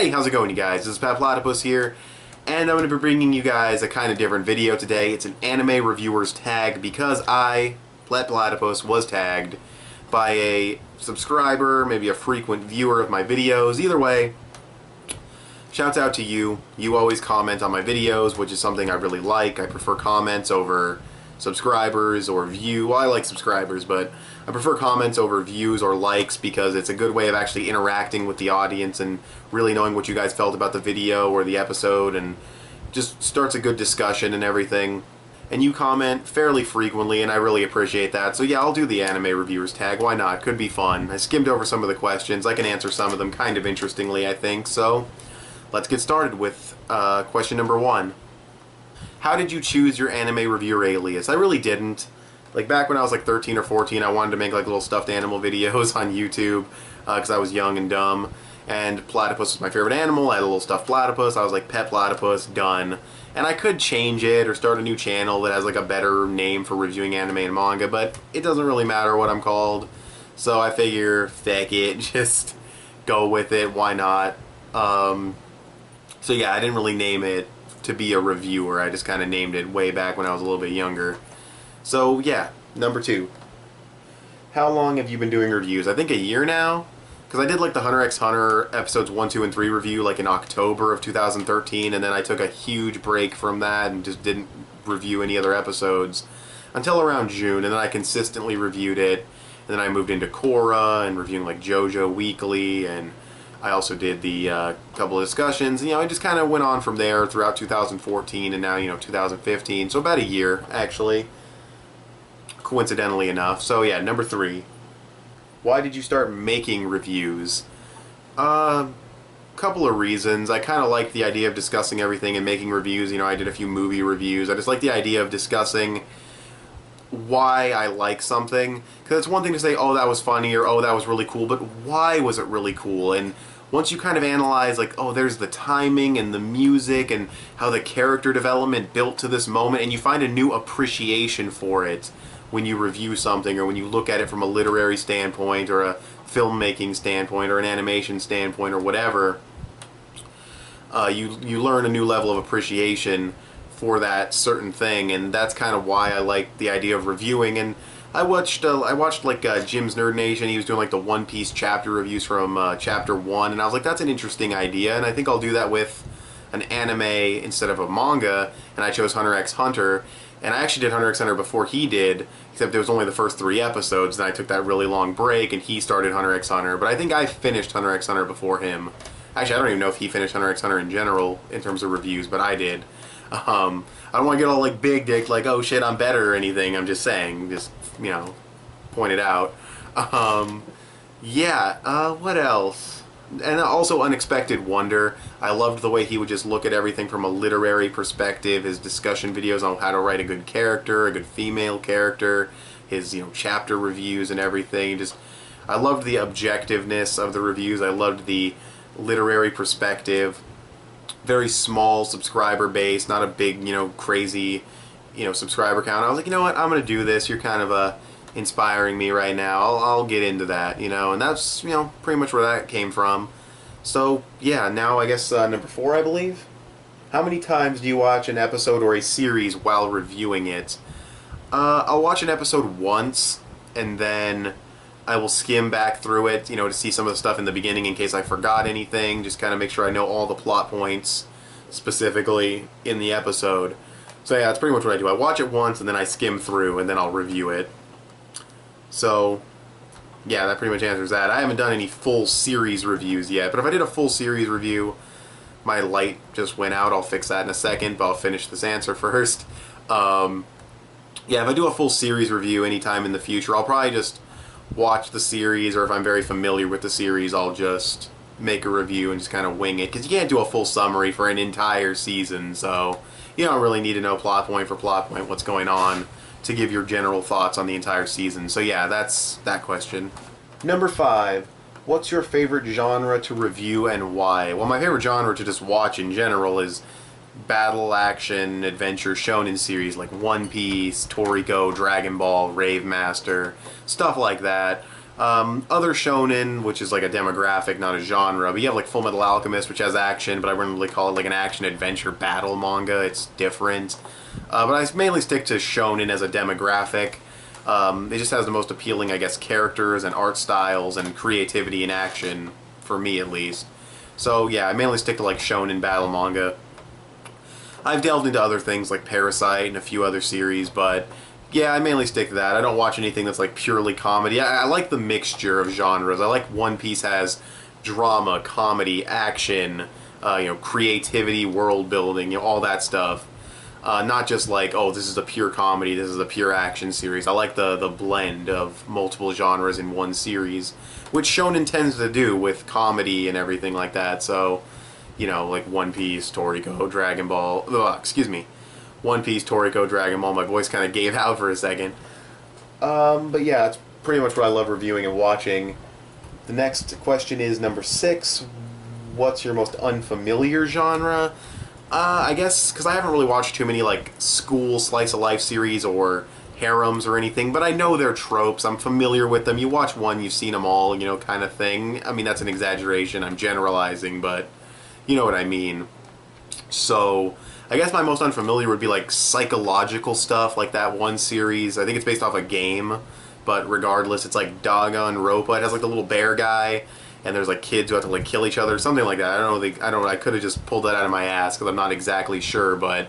Hey, how's it going, you guys? This is petplatypus here, and I'm going to be bringing you guys a kind of different video today. It's an anime reviewer's tag because I, petplatypus, was tagged by a subscriber, maybe a frequent viewer of my videos. Either way, shouts out to you. You always comment on my videos, which is something I really like. I prefer comments over subscribers or view. Well, I like subscribers, but I prefer comments over views or likes because it's a good way of actually interacting with the audience and really knowing what you guys felt about the video or the episode, and just starts a good discussion and everything. And you comment fairly frequently, and I really appreciate that. So yeah, I'll do the anime reviewers tag. Why not? Could be fun. I skimmed over some of the questions. I can answer some of them kind of interestingly, I think. So let's get started with question number 1. How did you choose your anime reviewer alias? I really didn't. Like back when I was like 13 or 14, I wanted to make like little stuffed animal videos on YouTube because I was young and dumb. And platypus was my favorite animal. I had a little stuffed platypus. I was like, pet platypus, done. And I could change it or start a new channel that has like a better name for reviewing anime and manga, but it doesn't really matter what I'm called. So I figure, feck it, just go with it. Why not? So yeah, I didn't really name it to be a reviewer. I just kind of named it way back when I was a little bit younger. So yeah, number 2. How long have you been doing reviews? I think a year now, because I did like the Hunter x Hunter episodes 1, 2, and 3 review like in October of 2013, and then I took a huge break from that and just didn't review any other episodes until around June, and then I consistently reviewed it, and then I moved into Korra and reviewing like JoJo Weekly, and I also did the couple of discussions. I just kind of went on from there throughout 2014 and now, 2015. So about a year, actually, coincidentally enough. So yeah, number 3. Why did you start making reviews? Couple of reasons. I kind of like the idea of discussing everything and making reviews. I did a few movie reviews. I just like the idea of discussing why I like something, because it's one thing to say, oh, that was funny, or oh, that was really cool, but why was it really cool? And once you kind of analyze, like, oh, there's the timing and the music and how the character development built to this moment, and you find a new appreciation for it when you review something, or when you look at it from a literary standpoint or a filmmaking standpoint or an animation standpoint or whatever, you learn a new level of appreciation for that certain thing, and that's kind of why I like the idea of reviewing. And I watched like Jim's Nerd Nation. He was doing like the One Piece chapter reviews from chapter 1, and I was like, that's an interesting idea, and I think I'll do that with an anime instead of a manga. And I chose Hunter x Hunter, and I actually did Hunter x Hunter before he did, except it was only the first 3 episodes, and I took that really long break, and he started Hunter x Hunter. But I think I finished Hunter x Hunter before him. Actually, I don't even know if he finished Hunter x Hunter in general in terms of reviews, but I did. I don't want to get all like big dick, like, oh shit, I'm better or anything. I'm just saying, just, point it out. Yeah, what else? And also Unexpected Wonder. I loved the way he would just look at everything from a literary perspective, his discussion videos on how to write a good character, a good female character, his, chapter reviews and everything. Just, I loved the objectiveness of the reviews. I loved the literary perspective. Very small subscriber base, not a big, crazy, subscriber count. I was like, you know what, I'm going to do this. You're kind of inspiring me right now. I'll get into that, and that's, pretty much where that came from. So, yeah, now I guess number 4, I believe. How many times do you watch an episode or a series while reviewing it? I'll watch an episode once, and then I will skim back through it, to see some of the stuff in the beginning in case I forgot anything, just kind of make sure I know all the plot points specifically in the episode. So yeah, that's pretty much what I do. I watch it once, and then I skim through, and then I'll review it. So, yeah, that pretty much answers that. I haven't done any full series reviews yet, but if I did a full series review, my light just went out. I'll fix that in a second, but I'll finish this answer first. Yeah, if I do a full series review anytime in the future, I'll probably just watch the series, or if I'm very familiar with the series, I'll just make a review and just kind of wing it, because you can't do a full summary for an entire season, so you don't really need to know plot point for plot point what's going on to give your general thoughts on the entire season. So yeah, that's that question. Number 5. What's your favorite genre to review and why? Well, my favorite genre to just watch in general is battle, action, adventure, shonen series like One Piece, Toriko, Dragon Ball, Rave Master, stuff like that. Other shonen, which is like a demographic, not a genre, but you have like Full Metal Alchemist, which has action, but I wouldn't really call it like an action-adventure battle manga. It's different. But I mainly stick to shonen as a demographic. It just has the most appealing, I guess, characters and art styles and creativity in action, for me at least. So yeah, I mainly stick to like shonen battle manga. I've delved into other things like Parasite and a few other series, but yeah, I mainly stick to that. I don't watch anything that's like purely comedy. I like the mixture of genres. I like One Piece has drama, comedy, action, creativity, world building, all that stuff. Not just like, oh, this is a pure comedy, this is a pure action series. I like the blend of multiple genres in one series, which Shonen tends to do with comedy and everything like that. So, like One Piece, Toriko, Dragon Ball, excuse me, One Piece, Toriko, Dragon Ball. My voice kind of gave out for a second. But yeah, it's pretty much what I love reviewing and watching. The next question is number 6. What's your most unfamiliar genre? I guess, because I haven't really watched too many, like, school slice-of-life series or harems or anything, but I know they're tropes. I'm familiar with them. You watch one, you've seen them all, kind of thing. I mean, that's an exaggeration. I'm generalizing, but you know what I mean. So, I guess my most unfamiliar would be, like, psychological stuff, like that one series. I think it's based off a game, but regardless, it's like Danganronpa. It has, like, the little bear guy, and there's like kids who have to like kill each other, something like that. I don't know. I could have just pulled that out of my ass because I'm not exactly sure, but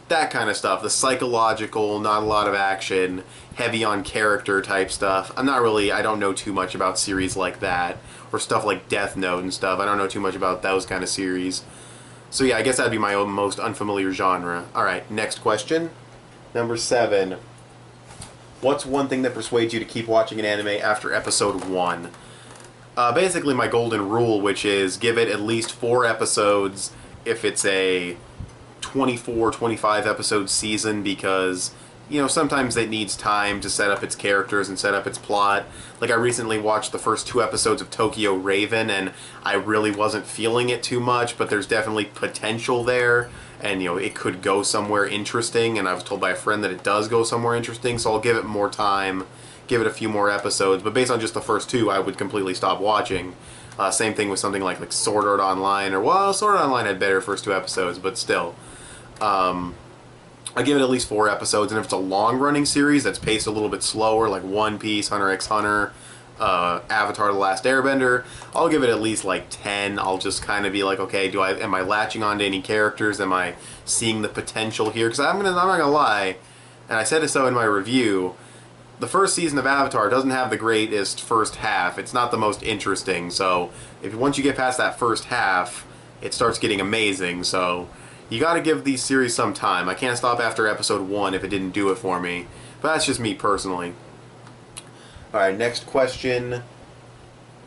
that kind of stuff. The psychological, not a lot of action, heavy on character type stuff. I don't know too much about series like that, or stuff like Death Note and stuff. I don't know too much about those kind of series. So yeah, I guess that'd be my most unfamiliar genre. Alright, next question. Number 7. What's one thing that persuades you to keep watching an anime after episode 1? Basically my golden rule, which is give it at least 4 episodes if it's a 24, 25 episode season, because, sometimes it needs time to set up its characters and set up its plot. Like, I recently watched the first 2 episodes of Tokyo Raven, and I really wasn't feeling it too much, but there's definitely potential there, and, it could go somewhere interesting, and I was told by a friend that it does go somewhere interesting, so I'll give it more time. Give it a few more episodes, but based on just the first 2, I would completely stop watching. Same thing with something like Sword Art Online, or, well, Sword Art Online had better first 2 episodes, but still. I give it at least 4 episodes, and if it's a long-running series that's paced a little bit slower, like One Piece, Hunter x Hunter, Avatar: The Last Airbender, I'll give it at least like 10. I'll just kind of be like, okay, am I latching onto any characters? Am I seeing the potential here? Because I'm not gonna lie, and I said it so in my review. The first season of Avatar doesn't have the greatest first half. It's not the most interesting, so once you get past that first half, it starts getting amazing, so you gotta give these series some time. I can't stop after episode 1 if it didn't do it for me, but that's just me personally. Alright, next question.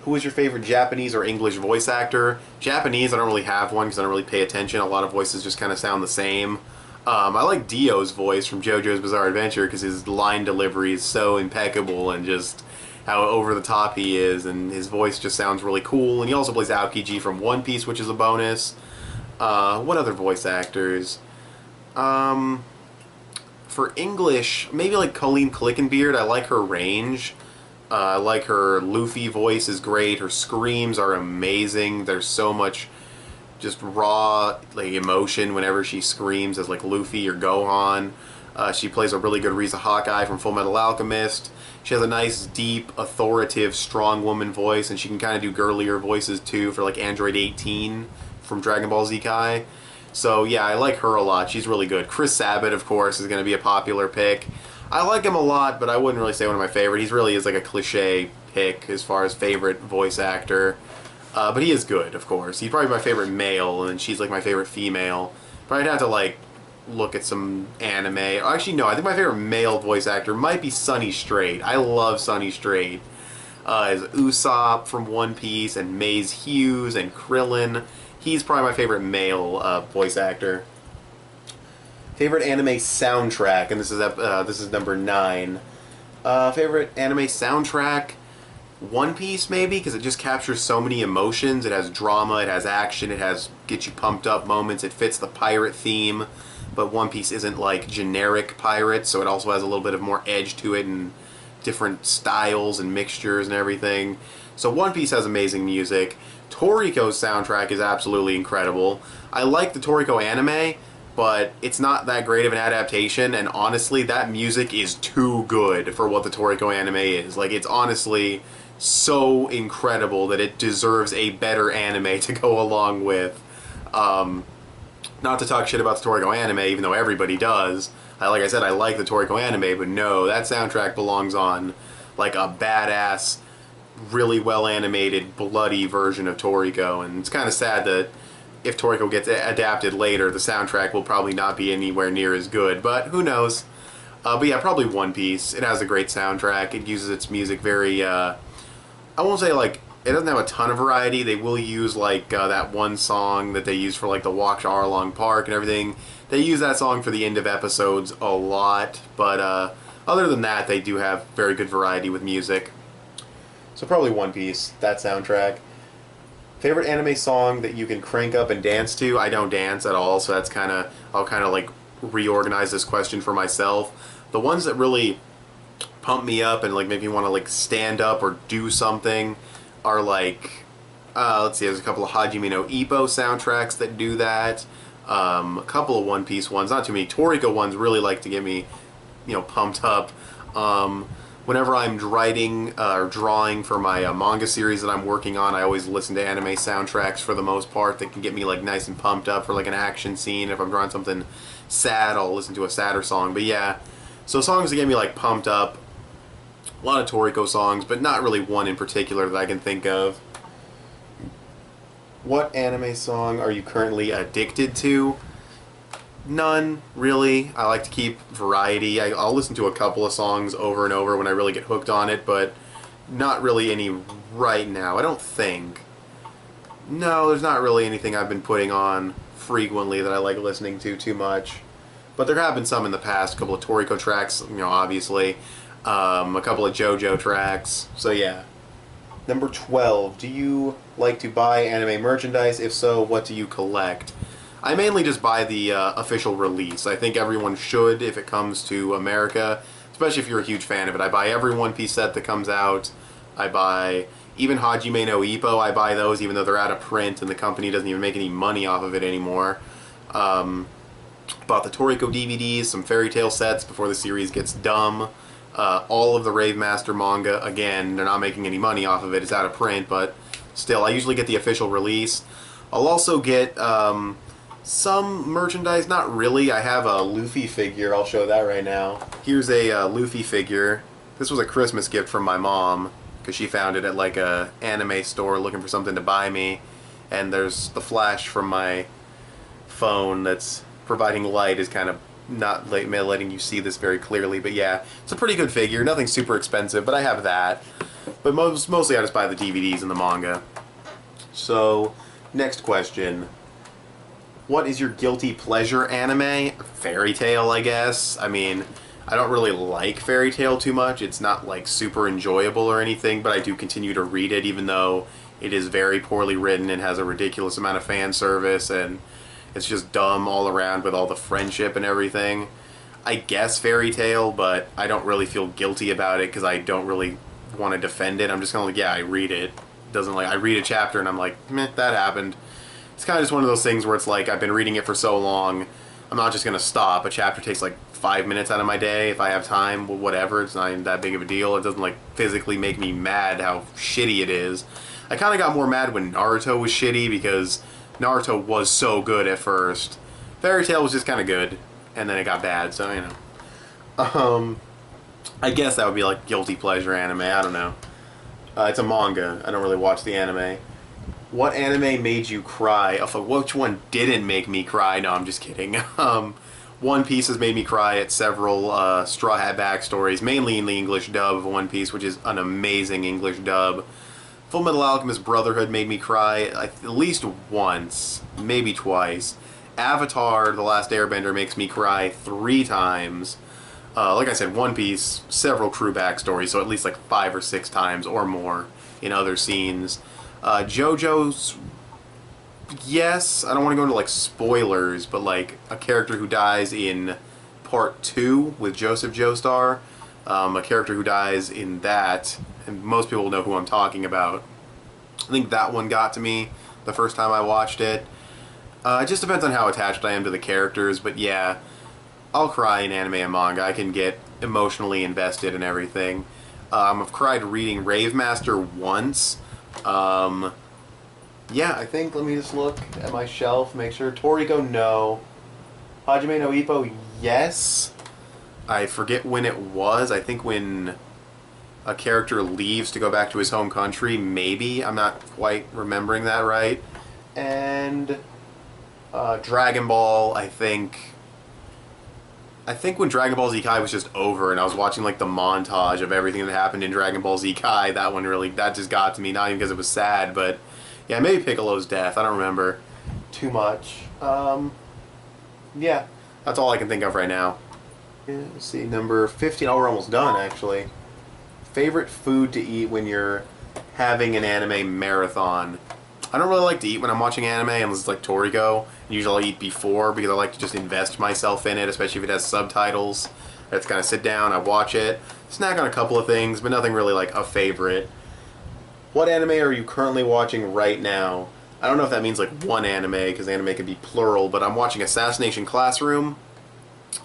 Who is your favorite Japanese or English voice actor? Japanese, I don't really have one because I don't really pay attention. A lot of voices just kind of sound the same. I like Dio's voice from JoJo's Bizarre Adventure because his line delivery is so impeccable, and just how over the top he is, and his voice just sounds really cool. And he also plays Aokiji from One Piece, which is a bonus. What other voice actors? For English, maybe like Colleen Clickenbeard. I like her range. I like her Luffy voice is great. Her screams are amazing. There's so much just raw emotion whenever she screams as like Luffy or Gohan. She plays a really good Riza Hawkeye from Full Metal Alchemist. She has a nice, deep, authoritative, strong woman voice, and she can kind of do girlier voices too for like Android 18 from Dragon Ball Z Kai. So yeah, I like her a lot. She's really good. Chris Sabat, of course, is going to be a popular pick. I like him a lot, but I wouldn't really say one of my favorite. He really is like a cliche pick as far as favorite voice actor. But he is good, of course. He's probably my favorite male, and she's like my favorite female. But I'd have to like look at some anime. Actually, no, I think my favorite male voice actor might be Sonny Strait. I love Sonny Strait. As Usopp from One Piece, and Maze Hughes, and Krillin. He's probably my favorite male voice actor. Favorite anime soundtrack, and this is number 9. Favorite anime soundtrack, One Piece maybe, because it just captures so many emotions. It has drama, it has action, it has get you pumped up moments. It fits the pirate theme, but One Piece isn't like generic pirates, so it also has a little bit of more edge to it and different styles and mixtures and everything. So One Piece has amazing music. Toriko's soundtrack is absolutely incredible. I like the Toriko anime, but it's not that great of an adaptation, and honestly, that music is too good for what the Toriko anime is. Like, it's honestly so incredible that it deserves a better anime to go along with. Not to talk shit about the Toriko anime, even though everybody does. Like I said, I like the Toriko anime, but no, that soundtrack belongs on like a badass, really well animated, bloody version of Toriko, and it's kind of sad that if Toriko gets adapted later, the soundtrack will probably not be anywhere near as good, but who knows. But yeah, probably One Piece. It has a great soundtrack. It uses its music very, I won't say like, it doesn't have a ton of variety. They will use like that one song that they use for like the walk to Arlong Park and everything. They use that song for the end of episodes a lot, but other than that, they do have very good variety with music. So probably One Piece, that soundtrack. Favorite anime song that you can crank up and dance to? I don't dance at all, so that's I'll kind of like reorganize this question for myself. The ones that really pump me up and like make me want to like stand up or do something are like, let's see, there's a couple of Hajime no Ippo soundtracks that do that. A couple of One Piece ones, not too many. Toriko ones really like to get me, pumped up. Whenever I'm writing or drawing for my manga series that I'm working on, I always listen to anime soundtracks for the most part that can get me like nice and pumped up for like an action scene. If I'm drawing something sad, I'll listen to a sadder song. But yeah, so songs that get me like pumped up. A lot of Toriko songs, but not really one in particular that I can think of. What anime song are you currently addicted to? None, really. I like to keep variety. I'll listen to a couple of songs over and over when I really get hooked on it, but not really any right now, I don't think. No, there's not really anything I've been putting on frequently that I like listening to too much. But there have been some in the past, a couple of Toriko tracks, obviously. A couple of JoJo tracks, so yeah. Number 12, do you like to buy anime merchandise? If so, what do you collect? I mainly just buy the official release. I think everyone should if it comes to America, especially if you're a huge fan of it. I buy every One Piece set that comes out. I buy even Hajime no Ippo, I buy those even though they're out of print and the company doesn't even make any money off of it anymore. Bought the Toriko DVDs, some Fairy Tail sets before the series gets dumb. All of the Rave Master manga, again, they're not making any money off of it, it's out of print, but still, I usually get the official release. I'll also get some merchandise, not really. I have a Luffy figure, I'll show that right now. Here's a Luffy figure. This was a Christmas gift from my mom, because she found it at like a anime store looking for something to buy me, and there's the flash from my phone that's providing light is kind of not letting you see this very clearly, but yeah, it's a pretty good figure. Nothing super expensive, but I have that. But mostly I just buy the DVDs and the manga. So, next question. What is your guilty pleasure anime? Fairy Tail, I guess. I mean, I don't really like Fairy Tail too much. It's not like super enjoyable or anything, but I do continue to read it even though it is very poorly written and has a ridiculous amount of fan service and it's just dumb all around with all the friendship and everything. I guess Fairy Tail, but I don't really feel guilty about it because I don't really want to defend it. I'm just kind of like, yeah, I read it. I read a chapter and I'm like, meh, that happened. It's kind of just one of those things where it's like, I've been reading it for so long, I'm not just going to stop. A chapter takes like 5 minutes out of my day if I have time, well, whatever, it's not even that big of a deal. It doesn't like physically make me mad how shitty it is. I kind of got more mad when Naruto was shitty because Naruto was so good at first. Fairy Tail was just kind of good, and then it got bad, so, I guess that would be like guilty pleasure anime, I don't know. It's a manga, I don't really watch the anime. What anime made you cry? Which one didn't make me cry? No, I'm just kidding. One Piece has made me cry at several Straw Hat Backstories, mainly in the English dub of One Piece, which is an amazing English dub. Full Metal Alchemist Brotherhood made me cry at least once, maybe twice. Avatar, The Last Airbender makes me cry 3 times. Like I said, One Piece, several crew backstories, so at least like 5 or 6 times or more in other scenes. JoJo's, yes, I don't want to go into like spoilers, but like a character who dies in part 2 with Joseph Joestar, a character who dies in that, and most people know who I'm talking about. I think that one got to me the first time I watched it. It just depends on how attached I am to the characters, but yeah, I'll cry in anime and manga. I can get emotionally invested in everything. I've cried reading Rave Master once. Yeah, I think, let me just look at my shelf, make sure. Toriko, no. Hajime no Ippo, yes. I forget when it was. I think when a character leaves to go back to his home country, maybe. I'm not quite remembering that right. And Dragon Ball, I think when Dragon Ball Z Kai was just over and I was watching like the montage of everything that happened in Dragon Ball Z Kai, that one really, that just got to me, not even because it was sad, but yeah, maybe Piccolo's death, I don't remember too much. Yeah, that's all I can think of right now. Yeah, let's see, number 15, oh, we're almost done actually. Favorite food to eat when you're having an anime marathon? I don't really like to eat when I'm watching anime unless it's like Toriko. Usually I'll eat before because I like to just invest myself in it, especially if it has subtitles. I just kind of sit down, I watch it, snack on a couple of things, but nothing really like a favorite. What anime are you currently watching right now? I don't know if that means like one anime, because anime can be plural, but I'm watching Assassination Classroom.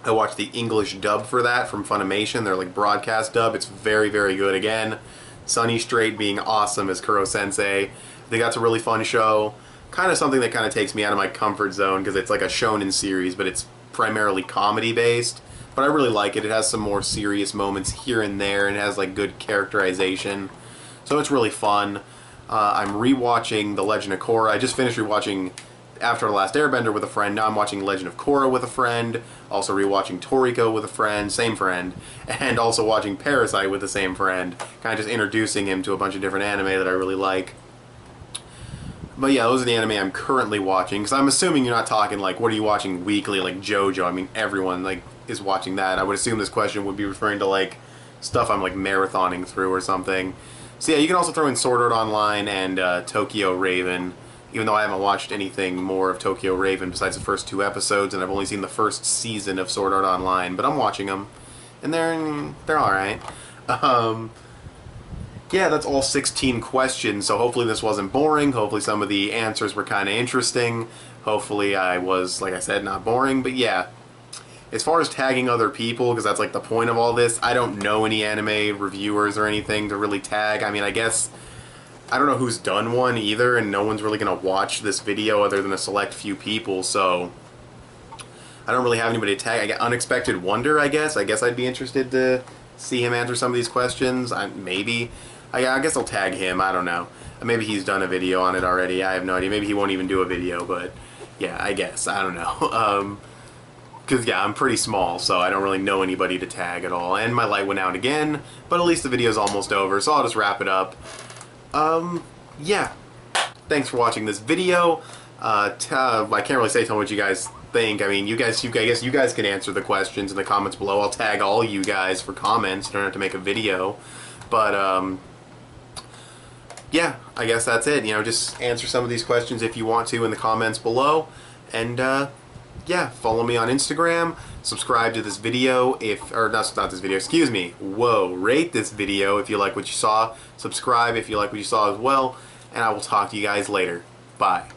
I watched the English dub for that from Funimation. They're like broadcast dub. It's very, very good again. Sunny Strait being awesome as Kuro-sensei. I think that's a really fun show. Kind of something that kind of takes me out of my comfort zone because it's like a shonen series, but it's primarily comedy based. But I really like it. It has some more serious moments here and there, and it has like good characterization. So it's really fun. I'm rewatching The Legend of Korra. I just finished rewatching After the Last Airbender with a friend. Now I'm watching Legend of Korra with a friend. Also rewatching Toriko with a friend, same friend. And also watching Parasite with the same friend. Kind of just introducing him to a bunch of different anime that I really like. But yeah, those are the anime I'm currently watching. Because I'm assuming you're not talking like, what are you watching weekly, like JoJo? I mean, everyone like is watching that. I would assume this question would be referring to like stuff I'm like marathoning through or something. So yeah, you can also throw in Sword Art Online and Tokyo Raven. Even though I haven't watched anything more of Tokyo Raven besides the first 2 episodes, and I've only seen the first season of Sword Art Online, but I'm watching them, and they're all right. Yeah, that's all 16 questions, so hopefully this wasn't boring. Hopefully some of the answers were kind of interesting. Hopefully I was, like I said, not boring, but yeah. As far as tagging other people, because that's like the point of all this, I don't know any anime reviewers or anything to really tag. I mean, I guess I don't know who's done one either, and no one's really going to watch this video other than a select few people, so I don't really have anybody to tag. I get Unexpected Wonder, I guess. I guess I'd be interested to see him answer some of these questions. Maybe. I guess I'll tag him. I don't know. Maybe he's done a video on it already. I have no idea. Maybe he won't even do a video, but yeah, I guess. I don't know. Because, yeah, I'm pretty small, so I don't really know anybody to tag at all. And my light went out again, but at least the video's almost over, so I'll just wrap it up. Yeah. Thanks for watching this video. I can't really say tell me what you guys think. I mean, I guess you guys can answer the questions in the comments below. I'll tag all you guys for comments. You don't have to make a video. But, yeah, I guess that's it. You know, just answer some of these questions if you want to in the comments below. And, yeah, follow me on Instagram, subscribe to this video or not this video, excuse me, rate this video if you like what you saw, subscribe if you like what you saw as well, and I will talk to you guys later. Bye.